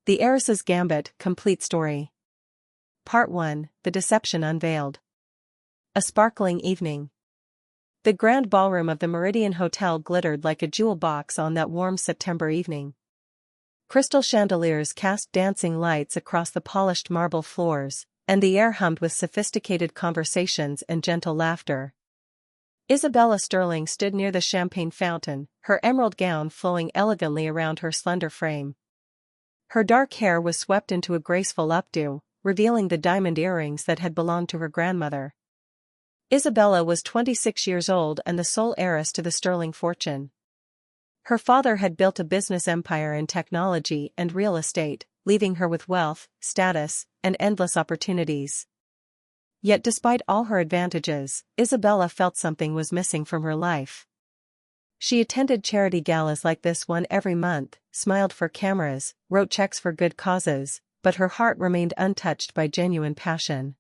The Heiress's Gambit, Complete Story. Part 1, The Deception Unveiled. A sparkling evening. The grand ballroom of the Meridian Hotel glittered like a jewel box on that warm September evening. Crystal chandeliers cast dancing lights across the polished marble floors, and the air hummed with sophisticated conversations and gentle laughter. Isabella Sterling stood near the champagne fountain, her emerald gown flowing elegantly around her slender frame. Her dark hair was swept into a graceful updo, revealing the diamond earrings that had belonged to her grandmother. Isabella was 26 years old and the sole heiress to the Sterling fortune. Her father had built a business empire in technology and real estate, leaving her with wealth, status, and endless opportunities. Yet despite all her advantages, Isabella felt something was missing from her life. She attended charity galas like this one every month, smiled for cameras, wrote checks for good causes, but her heart remained untouched by genuine passion.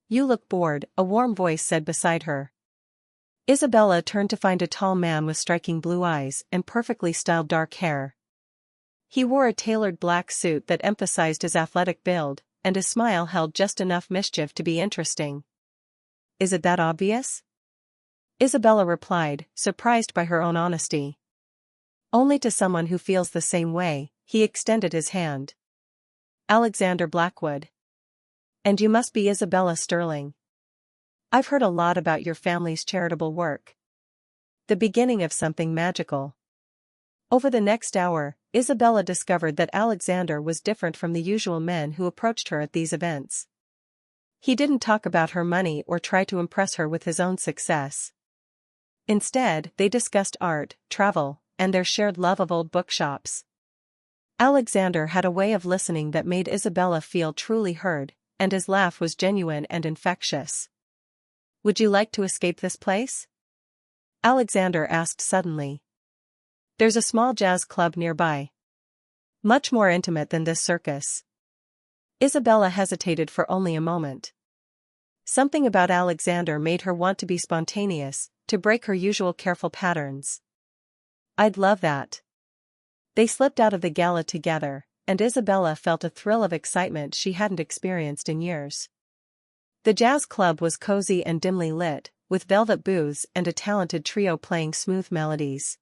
"You look bored," a warm voice said beside her. Isabella turned to find a tall man with striking blue eyes and perfectly styled dark hair. He wore a tailored black suit that emphasized his athletic build, and his smile held just enough mischief to be interesting. "Is it that obvious?" Isabella replied, surprised by her own honesty. "Only to someone who feels the same way." He extended his hand. "Alexander Blackwood. And you must be Isabella Sterling. I've heard a lot about your family's charitable work. The beginning of something magical." Over the next hour, Isabella discovered that Alexander was different from the usual men who approached her at these events. He didn't talk about her money or try to impress her with his own success. Instead, they discussed art, travel, and their shared love of old bookshops. Alexander had a way of listening that made Isabella feel truly heard, and his laugh was genuine and infectious. "Would you like to escape this place?" Alexander asked suddenly. "There's a small jazz club nearby. Much more intimate than this circus." Isabella hesitated for only a moment. Something about Alexander made her want to be spontaneous, to break her usual careful patterns. "I'd love that." They slipped out of the gala together, and Isabella felt a thrill of excitement she hadn't experienced in years. The jazz club was cozy and dimly lit, with velvet booths and a talented trio playing smooth melodies.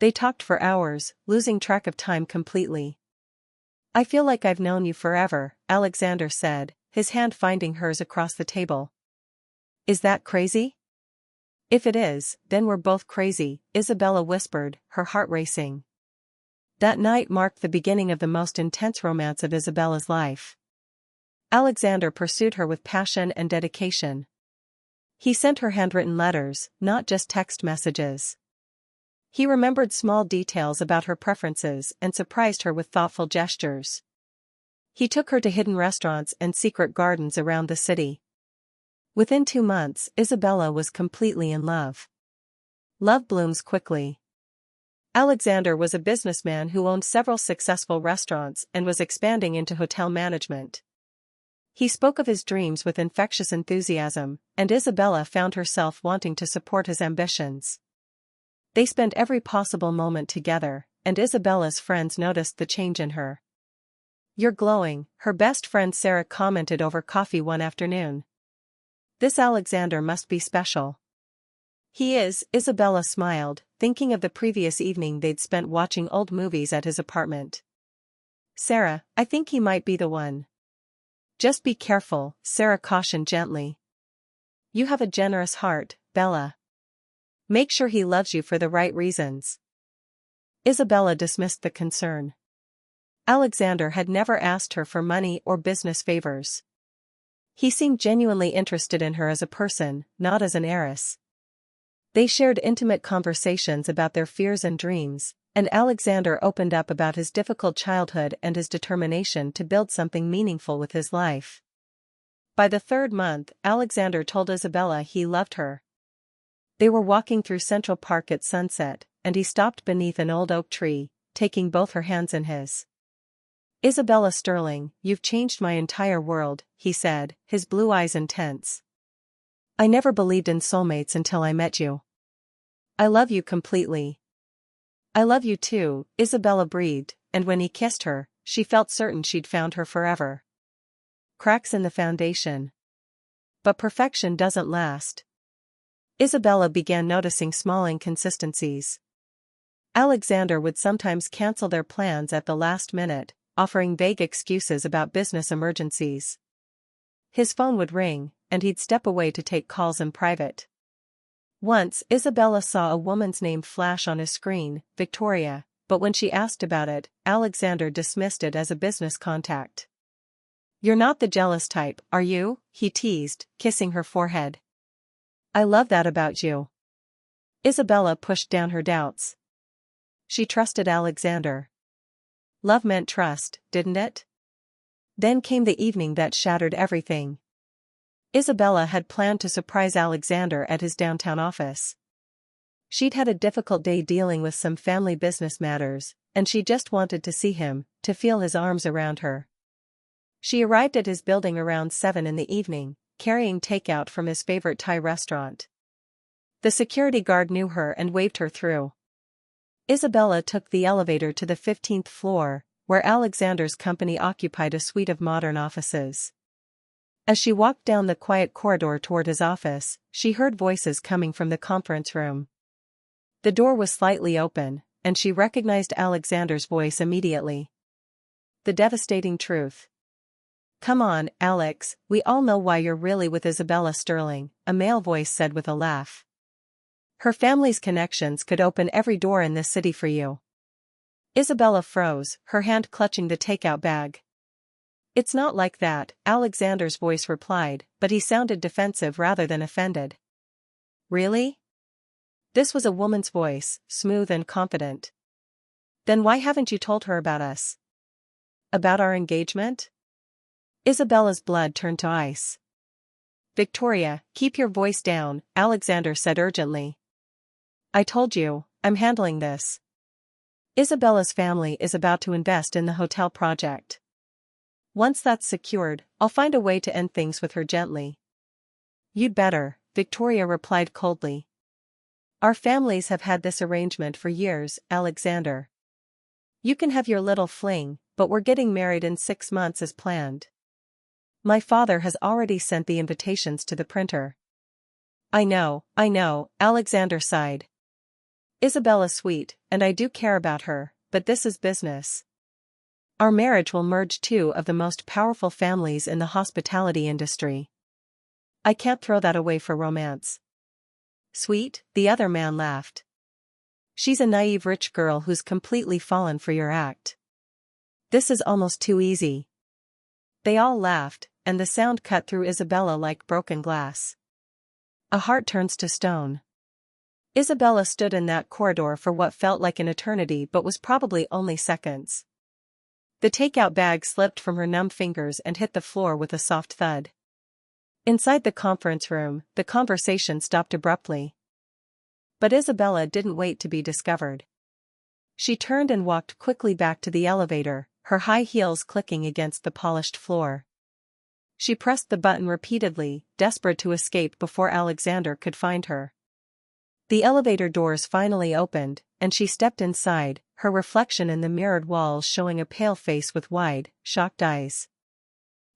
They talked for hours, losing track of time completely. "I feel like I've known you forever," Alexander said, his hand finding hers across the table. "Is that crazy?" "If it is, then we're both crazy," Isabella whispered, her heart racing. That night marked the beginning of the most intense romance of Isabella's life. Alexander pursued her with passion and dedication. He sent her handwritten letters, not just text messages. He remembered small details about her preferences and surprised her with thoughtful gestures. He took her to hidden restaurants and secret gardens around the city. Within 2 months, Isabella was completely in love. Love blooms quickly. Alexander was a businessman who owned several successful restaurants and was expanding into hotel management. He spoke of his dreams with infectious enthusiasm, and Isabella found herself wanting to support his ambitions. They spent every possible moment together, and Isabella's friends noticed the change in her. "You're glowing," her best friend Sarah commented over coffee one afternoon. "This Alexander must be special." "He is," Isabella smiled, thinking of the previous evening they'd spent watching old movies at his apartment. "Sarah, I think he might be the one." "Just be careful," Sarah cautioned gently. "You have a generous heart, Bella. Make sure he loves you for the right reasons." Isabella dismissed the concern. Alexander had never asked her for money or business favors. He seemed genuinely interested in her as a person, not as an heiress. They shared intimate conversations about their fears and dreams, and Alexander opened up about his difficult childhood and his determination to build something meaningful with his life. By the 3rd month, Alexander told Isabella he loved her. They were walking through Central Park at sunset, and he stopped beneath an old oak tree, taking both her hands in his. "Isabella Sterling, you've changed my entire world," he said, his blue eyes intense. "I never believed in soulmates until I met you. I love you completely." "I love you too," Isabella breathed, and when he kissed her, she felt certain she'd found her forever. Cracks in the foundation. But perfection doesn't last. Isabella began noticing small inconsistencies. Alexander would sometimes cancel their plans at the last minute, offering vague excuses about business emergencies. His phone would ring, and he'd step away to take calls in private. Once, Isabella saw a woman's name flash on his screen, Victoria, but when she asked about it, Alexander dismissed it as a business contact. "You're not the jealous type, are you?" he teased, kissing her forehead. "I love that about you." Isabella pushed down her doubts. She trusted Alexander. Love meant trust, didn't it? Then came the evening that shattered everything. Isabella had planned to surprise Alexander at his downtown office. She'd had a difficult day dealing with some family business matters, and she just wanted to see him, to feel his arms around her. She arrived at his building around 7 in the evening, carrying takeout from his favorite Thai restaurant. The security guard knew her and waved her through. Isabella took the elevator to the 15th floor, where Alexander's company occupied a suite of modern offices. As she walked down the quiet corridor toward his office, she heard voices coming from the conference room. The door was slightly open, and she recognized Alexander's voice immediately. The devastating truth. "Come on, Alex, we all know why you're really with Isabella Sterling," a male voice said with a laugh. "Her family's connections could open every door in this city for you." Isabella froze, her hand clutching the takeout bag. "It's not like that," Alexander's voice replied, but he sounded defensive rather than offended. "Really?" This was a woman's voice, smooth and confident. "Then why haven't you told her about us? About our engagement?" Isabella's blood turned to ice. "Victoria, keep your voice down," Alexander said urgently. "I told you, I'm handling this. Isabella's family is about to invest in the hotel project. Once that's secured, I'll find a way to end things with her gently." "You'd better," Victoria replied coldly. "Our families have had this arrangement for years, Alexander. You can have your little fling, but we're getting married in 6 months as planned. My father has already sent the invitations to the printer." I know, Alexander sighed. "Isabella's sweet, and I do care about her, but this is business. Our marriage will merge 2 of the most powerful families in the hospitality industry. I can't throw that away for romance." "Sweet?" the other man laughed. "She's a naive rich girl who's completely fallen for your act. This is almost too easy." They all laughed, and the sound cut through Isabella like broken glass. A heart turns to stone. Isabella stood in that corridor for what felt like an eternity but was probably only seconds. The takeout bag slipped from her numb fingers and hit the floor with a soft thud. Inside the conference room, the conversation stopped abruptly. But Isabella didn't wait to be discovered. She turned and walked quickly back to the elevator, her high heels clicking against the polished floor. She pressed the button repeatedly, desperate to escape before Alexander could find her. The elevator doors finally opened, and she stepped inside, her reflection in the mirrored walls showing a pale face with wide, shocked eyes.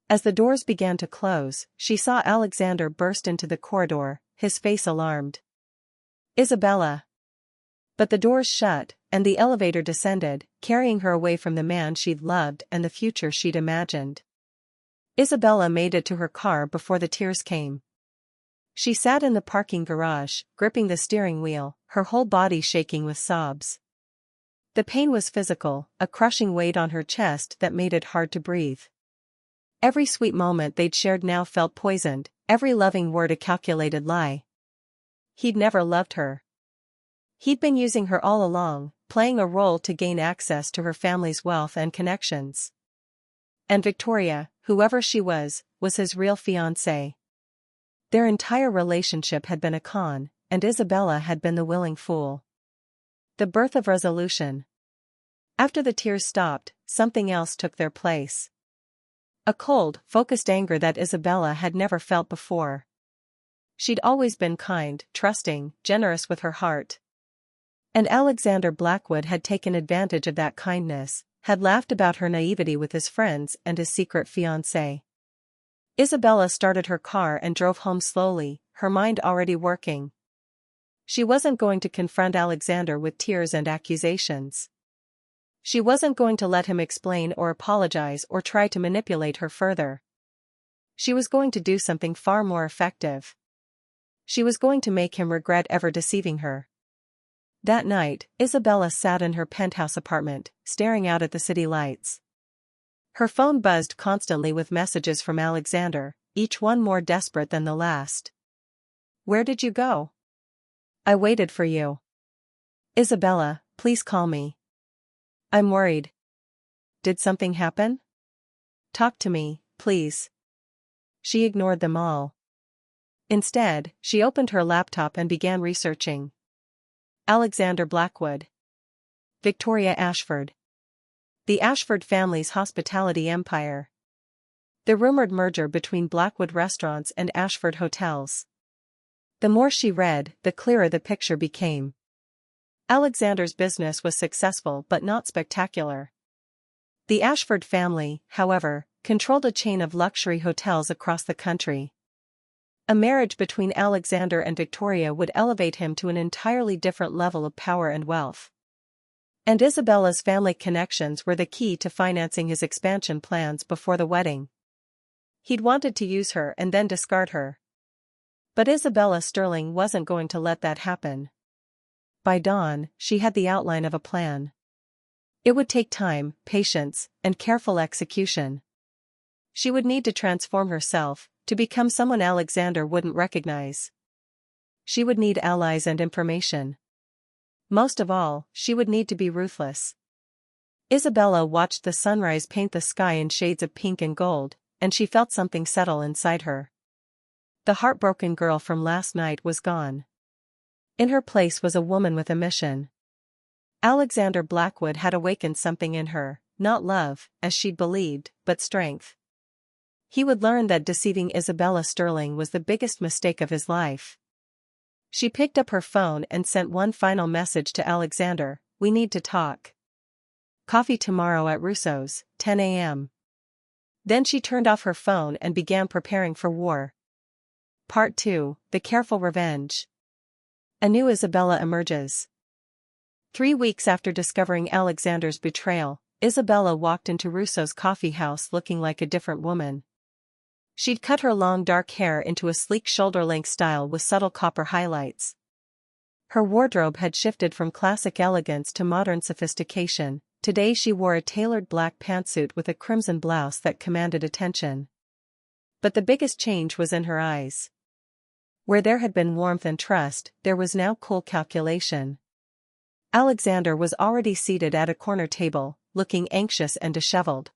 As the doors began to close, she saw Alexander burst into the corridor, his face alarmed. "Isabella!" But the doors shut, and the elevator descended, carrying her away from the man she'd loved and the future she'd imagined. Isabella made it to her car before the tears came. She sat in the parking garage, gripping the steering wheel, her whole body shaking with sobs. The pain was physical, a crushing weight on her chest that made it hard to breathe. Every sweet moment they'd shared now felt poisoned, every loving word a calculated lie. He'd never loved her. He'd been using her all along, playing a role to gain access to her family's wealth and connections. And Victoria, whoever she was his real fiancée. Their entire relationship had been a con, and Isabella had been the willing fool. The birth of resolution. After the tears stopped, something else took their place. A cold, focused anger that Isabella had never felt before. She'd always been kind, trusting, generous with her heart. And Alexander Blackwood had taken advantage of that kindness, had laughed about her naivety with his friends and his secret fiancé. Isabella started her car and drove home slowly, her mind already working. She wasn't going to confront Alexander with tears and accusations. She wasn't going to let him explain or apologize or try to manipulate her further. She was going to do something far more effective. She was going to make him regret ever deceiving her. That night, Isabella sat in her penthouse apartment, staring out at the city lights. Her phone buzzed constantly with messages from Alexander, each one more desperate than the last. "Where did you go? I waited for you. Isabella, please call me. I'm worried. Did something happen? Talk to me, please." She ignored them all. Instead, she opened her laptop and began researching. Alexander Blackwood. Victoria Ashford. The Ashford family's hospitality empire. The rumored merger between Blackwood Restaurants and Ashford Hotels. The more she read, the clearer the picture became. Alexander's business was successful but not spectacular. The Ashford family, however, controlled a chain of luxury hotels across the country. A marriage between Alexander and Victoria would elevate him to an entirely different level of power and wealth. And Isabella's family connections were the key to financing his expansion plans before the wedding. He'd wanted to use her and then discard her. But Isabella Sterling wasn't going to let that happen. By dawn, she had the outline of a plan. It would take time, patience, and careful execution. She would need to transform herself, to become someone Alexander wouldn't recognize. She would need allies and information. Most of all, she would need to be ruthless. Isabella watched the sunrise paint the sky in shades of pink and gold, and she felt something settle inside her. The heartbroken girl from last night was gone. In her place was a woman with a mission. Alexander Blackwood had awakened something in her, not love, as she'd believed, but strength. He would learn that deceiving Isabella Sterling was the biggest mistake of his life. She picked up her phone and sent one final message to Alexander: "We need to talk. Coffee tomorrow at Russo's, 10 a.m. Then she turned off her phone and began preparing for war. Part 2, The Careful Revenge. A new Isabella emerges. 3 weeks after discovering Alexander's betrayal, Isabella walked into Russo's coffee house looking like a different woman. She'd cut her long dark hair into a sleek shoulder-length style with subtle copper highlights. Her wardrobe had shifted from classic elegance to modern sophistication. Today she wore a tailored black pantsuit with a crimson blouse that commanded attention. But the biggest change was in her eyes. Where there had been warmth and trust, there was now cool calculation. Alexander was already seated at a corner table, looking anxious and disheveled.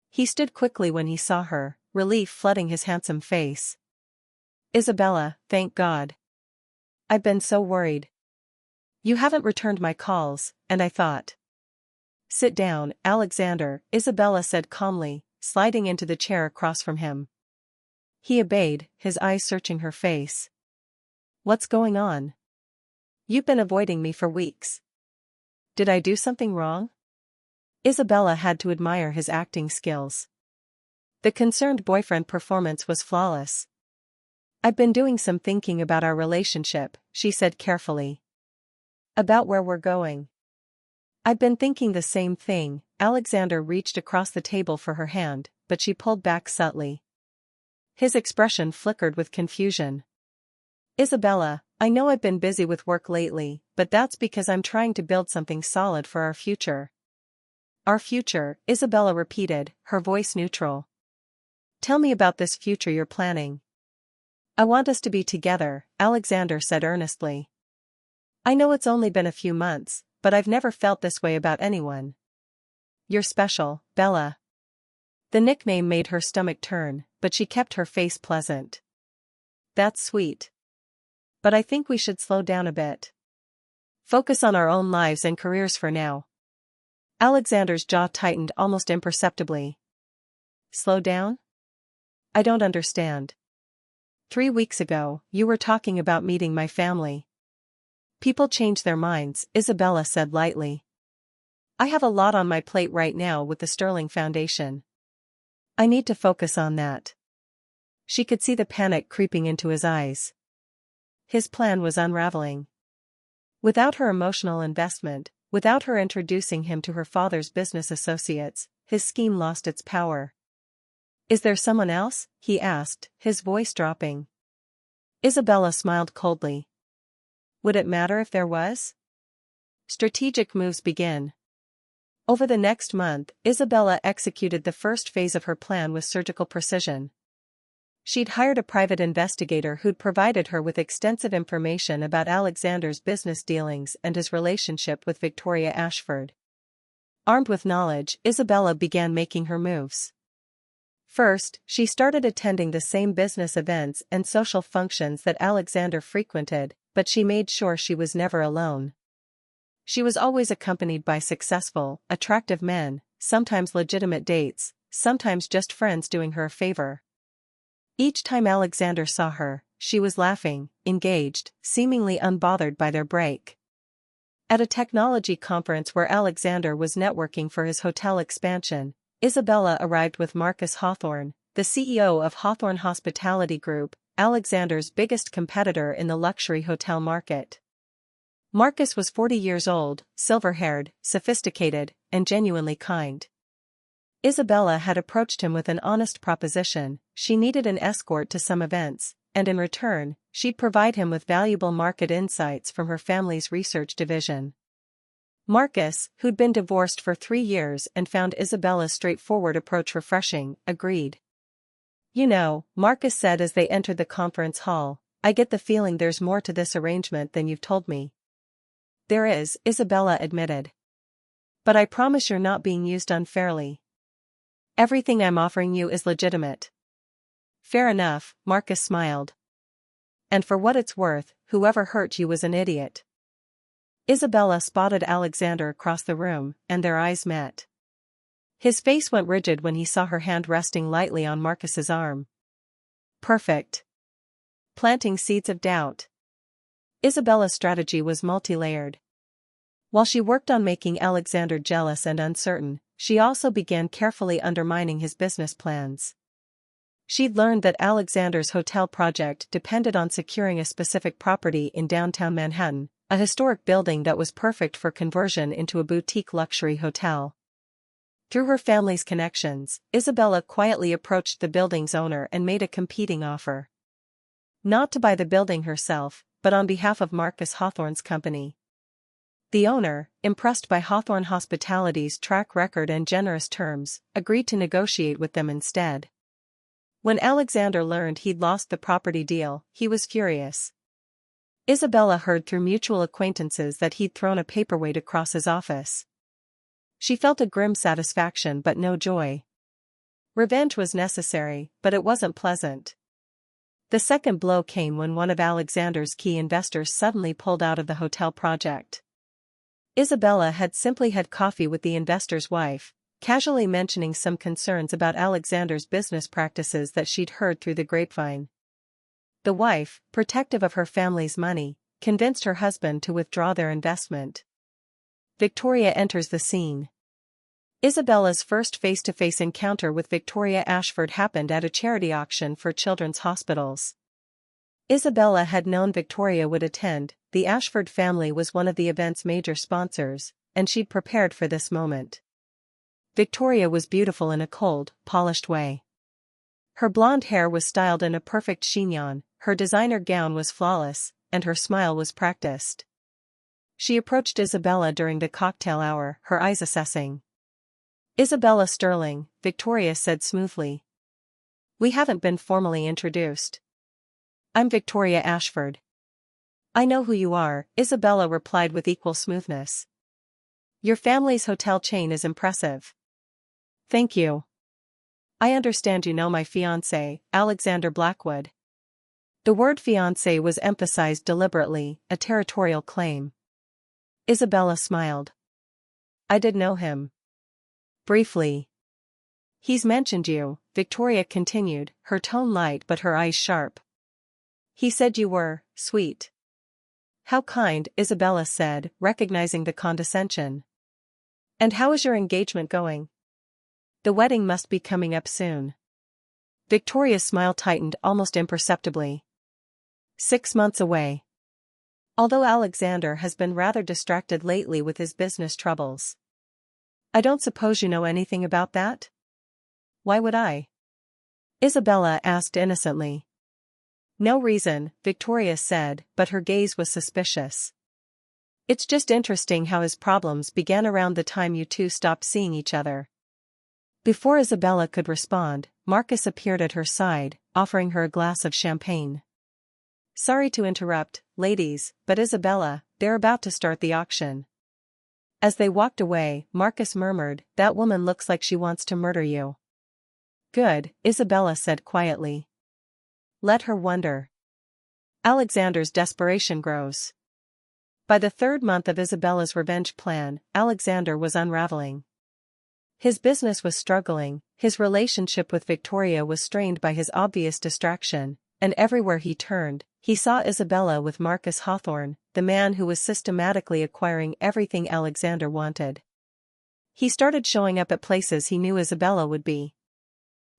He stood quickly when he saw her, relief flooding his handsome face. "Isabella, thank God. I've been so worried. You haven't returned my calls, and I thought." "Sit down, Alexander," Isabella said calmly, sliding into the chair across from him. He obeyed, his eyes searching her face. "What's going on? You've been avoiding me for weeks. Did I do something wrong?" Isabella had to admire his acting skills. The concerned boyfriend performance was flawless. "I've been doing some thinking about our relationship," she said carefully. "About where we're going." "I've been thinking the same thing." Alexander reached across the table for her hand, but she pulled back subtly. His expression flickered with confusion. "Isabella, I know I've been busy with work lately, but that's because I'm trying to build something solid for our future." "Our future," Isabella repeated, her voice neutral. "Tell me about this future you're planning." "I want us to be together," Alexander said earnestly. "I know it's only been a few months, but I've never felt this way about anyone. You're special, Bella." The nickname made her stomach turn, but she kept her face pleasant. "That's sweet. But I think we should slow down a bit. Focus on our own lives and careers for now." Alexander's jaw tightened almost imperceptibly. "Slow down? I don't understand. 3 weeks ago, you were talking about meeting my family." "People change their minds," Isabella said lightly. I have a lot on my plate right now with the Sterling Foundation. I need to focus on that. She could see the panic creeping into his eyes. His plan was unraveling. Without her emotional investment, without her introducing him to her father's business associates, his scheme lost its power. Is there someone else? He asked, his voice dropping. Isabella smiled coldly. Would it matter if there was? Strategic moves begin. Over the next month, Isabella executed the first phase of her plan with surgical precision. She'd hired a private investigator who'd provided her with extensive information about Alexander's business dealings and his relationship with Victoria Ashford. Armed with knowledge, Isabella began making her moves. First, she started attending the same business events and social functions that Alexander frequented, but she made sure she was never alone. She was always accompanied by successful, attractive men, sometimes legitimate dates, sometimes just friends doing her a favor. Each time Alexander saw her, she was laughing, engaged, seemingly unbothered by their break. At a technology conference where Alexander was networking for his hotel expansion, Isabella arrived with Marcus Hawthorne, the CEO of Hawthorne Hospitality Group, Alexander's biggest competitor in the luxury hotel market. Marcus was 40 years old, silver-haired, sophisticated, and genuinely kind. Isabella had approached him with an honest proposition: she needed an escort to some events, and in return, she'd provide him with valuable market insights from her family's research division. Marcus, who'd been divorced for 3 years and found Isabella's straightforward approach refreshing, agreed. You know, Marcus said as they entered the conference hall, I get the feeling there's more to this arrangement than you've told me. There is, Isabella admitted. But I promise you're not being used unfairly. Everything I'm offering you is legitimate. Fair enough, Marcus smiled. And for what it's worth, whoever hurt you was an idiot. Isabella spotted Alexander across the room, and their eyes met. His face went rigid when he saw her hand resting lightly on Marcus's arm. Perfect. Planting seeds of doubt. Isabella's strategy was multi-layered. While she worked on making Alexander jealous and uncertain, she also began carefully undermining his business plans. She'd learned that Alexander's hotel project depended on securing a specific property in downtown Manhattan, a historic building that was perfect for conversion into a boutique luxury hotel. Through her family's connections, Isabella quietly approached the building's owner and made a competing offer. Not to buy the building herself, but on behalf of Marcus Hawthorne's company. The owner, impressed by Hawthorne Hospitality's track record and generous terms, agreed to negotiate with them instead. When Alexander learned he'd lost the property deal, he was furious. Isabella heard through mutual acquaintances that he'd thrown a paperweight across his office. She felt a grim satisfaction but no joy. Revenge was necessary, but it wasn't pleasant. The second blow came when one of Alexander's key investors suddenly pulled out of the hotel project. Isabella had simply had coffee with the investor's wife, casually mentioning some concerns about Alexander's business practices that she'd heard through the grapevine. The wife, protective of her family's money, convinced her husband to withdraw their investment. Victoria enters the scene. Isabella's first face-to-face encounter with Victoria Ashford happened at a charity auction for children's hospitals. Isabella had known Victoria would attend. The Ashford family was one of the event's major sponsors, and she'd prepared for this moment. Victoria was beautiful in a cold, polished way. Her blonde hair was styled in a perfect chignon, her designer gown was flawless, and her smile was practiced. She approached Isabella during the cocktail hour, her eyes assessing. Isabella Sterling, Victoria said smoothly. We haven't been formally introduced. I'm Victoria Ashford. I know who you are, Isabella replied with equal smoothness. Your family's hotel chain is impressive. Thank you. I understand you know my fiancé, Alexander Blackwood. The word fiancé was emphasized deliberately, a territorial claim. Isabella smiled. I did know him. Briefly. He's mentioned you, Victoria continued, her tone light but her eyes sharp. He said you were sweet. How kind, Isabella said, recognizing the condescension. And how is your engagement going? The wedding must be coming up soon. Victoria's smile tightened almost imperceptibly. 6 months away. Although Alexander has been rather distracted lately with his business troubles. I don't suppose you know anything about that? Why would I? Isabella asked innocently. No reason, Victoria said, but her gaze was suspicious. It's just interesting how his problems began around the time you two stopped seeing each other. Before Isabella could respond, Marcus appeared at her side, offering her a glass of champagne. Sorry to interrupt, ladies, but Isabella, they're about to start the auction. As they walked away, Marcus murmured, that woman looks like she wants to murder you. Good, Isabella said quietly. Let her wonder. Alexander's desperation grows. By the 3rd month of Isabella's revenge plan, Alexander was unraveling. His business was struggling, his relationship with Victoria was strained by his obvious distraction, and everywhere he turned, he saw Isabella with Marcus Hawthorne, the man who was systematically acquiring everything Alexander wanted. He started showing up at places he knew Isabella would be.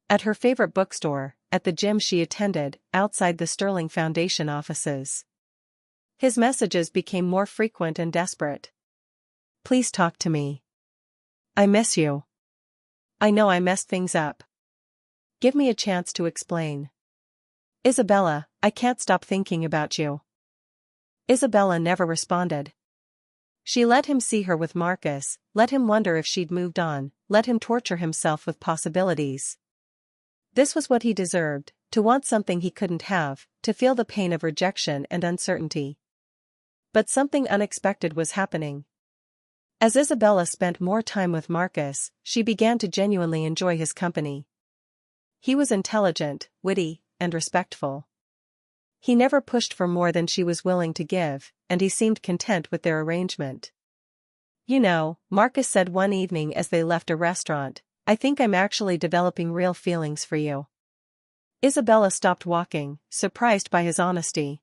At her favorite bookstore, at the gym she attended, outside the Sterling Foundation offices. His messages became more frequent and desperate. Please talk to me. I miss you. I know I messed things up. Give me a chance to explain. Isabella, I can't stop thinking about you. Isabella never responded. She let him see her with Marcus, let him wonder if she'd moved on, let him torture himself with possibilities. This was what he deserved, to want something he couldn't have, to feel the pain of rejection and uncertainty. But something unexpected was happening. As Isabella spent more time with Marcus, she began to genuinely enjoy his company. He was intelligent, witty, and respectful. He never pushed for more than she was willing to give, and he seemed content with their arrangement. You know, Marcus said one evening as they left a restaurant, I think I'm actually developing real feelings for you. Isabella stopped walking, surprised by his honesty.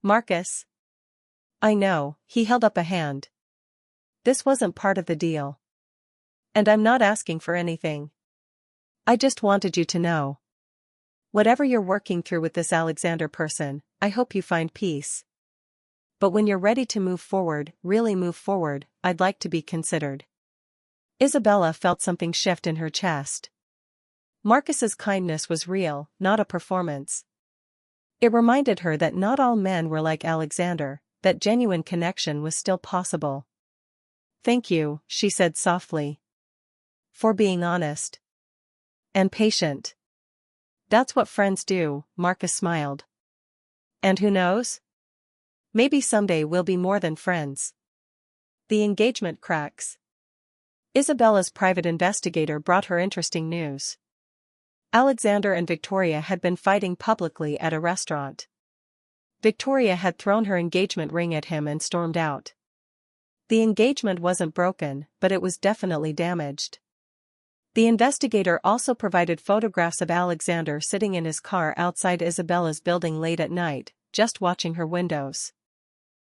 Marcus? I know, he held up a hand. This wasn't part of the deal. And I'm not asking for anything. I just wanted you to know. Whatever you're working through with this Alexander person, I hope you find peace. But when you're ready to move forward, really move forward, I'd like to be considered. Isabella felt something shift in her chest. Marcus's kindness was real, not a performance. It reminded her that not all men were like Alexander, that genuine connection was still possible. Thank you, she said softly. For being honest. And patient. That's what friends do, Marcus smiled. And who knows? Maybe someday we'll be more than friends. The engagement cracks. Isabella's private investigator brought her interesting news. Alexander and Victoria had been fighting publicly at a restaurant. Victoria had thrown her engagement ring at him and stormed out. The engagement wasn't broken, but it was definitely damaged. The investigator also provided photographs of Alexander sitting in his car outside Isabella's building late at night, just watching her windows.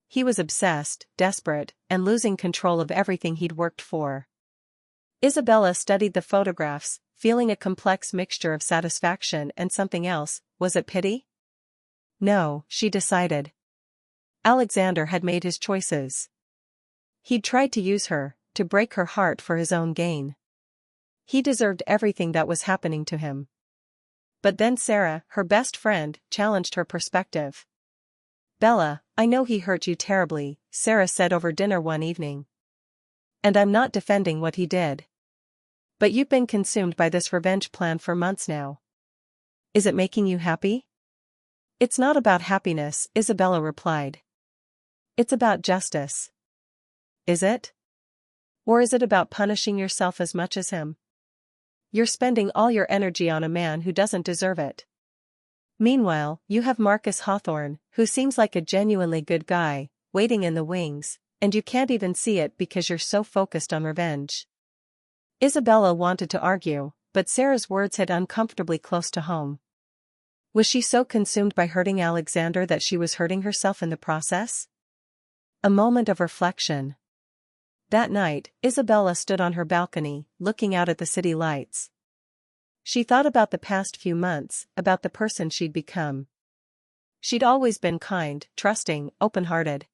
He was obsessed, desperate, and losing control of everything he'd worked for. Isabella studied the photographs, feeling a complex mixture of satisfaction and something else. Was it pity? No, she decided. Alexander had made his choices. He'd tried to use her, to break her heart for his own gain. He deserved everything that was happening to him. But then Sarah, her best friend, challenged her perspective. Bella, I know he hurt you terribly, Sarah said over dinner one evening. And I'm not defending what he did. But you've been consumed by this revenge plan for months now. Is it making you happy? It's not about happiness, Isabella replied. It's about justice. Is it? Or is it about punishing yourself as much as him? You're spending all your energy on a man who doesn't deserve it. Meanwhile, you have Marcus Hawthorne, who seems like a genuinely good guy, waiting in the wings, and you can't even see it because you're so focused on revenge. Isabella wanted to argue, but Sarah's words hit uncomfortably close to home. Was she so consumed by hurting Alexander that she was hurting herself in the process? A moment of reflection. That night, Isabella stood on her balcony, looking out at the city lights. She thought about the past few months, about the person she'd become. She'd always been kind, trusting, open-hearted.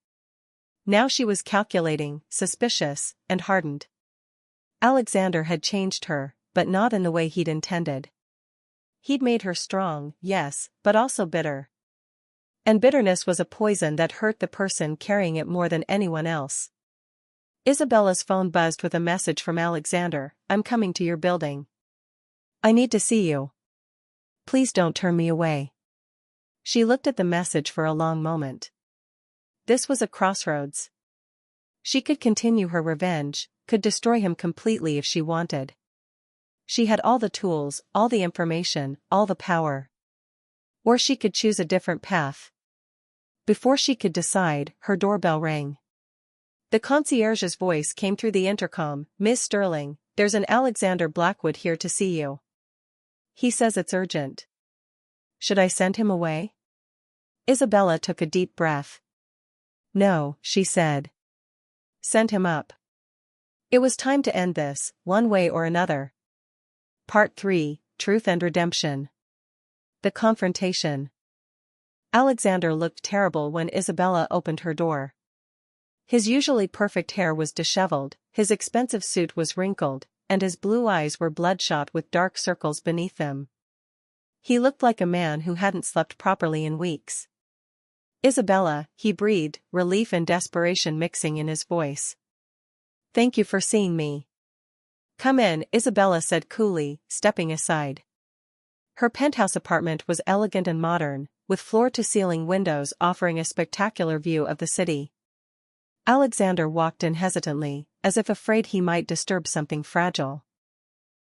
Now she was calculating, suspicious, and hardened. Alexander had changed her, but not in the way he'd intended. He'd made her strong, yes, but also bitter. And bitterness was a poison that hurt the person carrying it more than anyone else. Isabella's phone buzzed with a message from Alexander. "I'm coming to your building. I need to see you. Please don't turn me away." She looked at the message for a long moment. This was a crossroads. She could continue her revenge, could destroy him completely if she wanted. She had all the tools, all the information, all the power. Or she could choose a different path. Before she could decide, her doorbell rang. The concierge's voice came through the intercom. "Miss Sterling, there's an Alexander Blackwood here to see you. He says it's urgent." "Should I send him away?" Isabella took a deep breath. "No," she said. "Send him up." It was time to end this, one way or another. Part 3, Truth and Redemption. The Confrontation. Alexander looked terrible when Isabella opened her door. His usually perfect hair was disheveled, his expensive suit was wrinkled, and his blue eyes were bloodshot with dark circles beneath them. He looked like a man who hadn't slept properly in weeks. "Isabella," he breathed, relief and desperation mixing in his voice. "Thank you for seeing me." "Come in," Isabella said coolly, stepping aside. Her penthouse apartment was elegant and modern, with floor-to-ceiling windows offering a spectacular view of the city. Alexander walked in hesitantly, as if afraid he might disturb something fragile.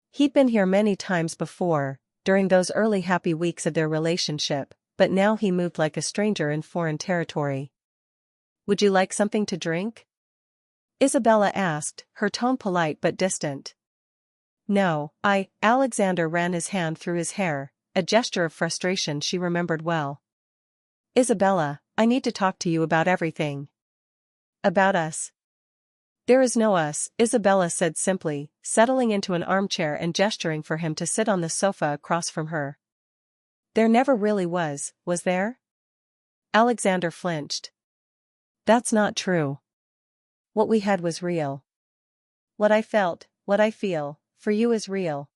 He'd been here many times before, during those early happy weeks of their relationship, but now he moved like a stranger in foreign territory. "Would you like something to drink?" Isabella asked, her tone polite but distant. "No, Alexander ran his hand through his hair, a gesture of frustration she remembered well. "Isabella, I need to talk to you about everything." "About us?" "There is no us," Isabella said simply, settling into an armchair and gesturing for him to sit on the sofa across from her. "There never really was there?" Alexander flinched. "That's not true. What we had was real. What I felt, what I feel, for you is real."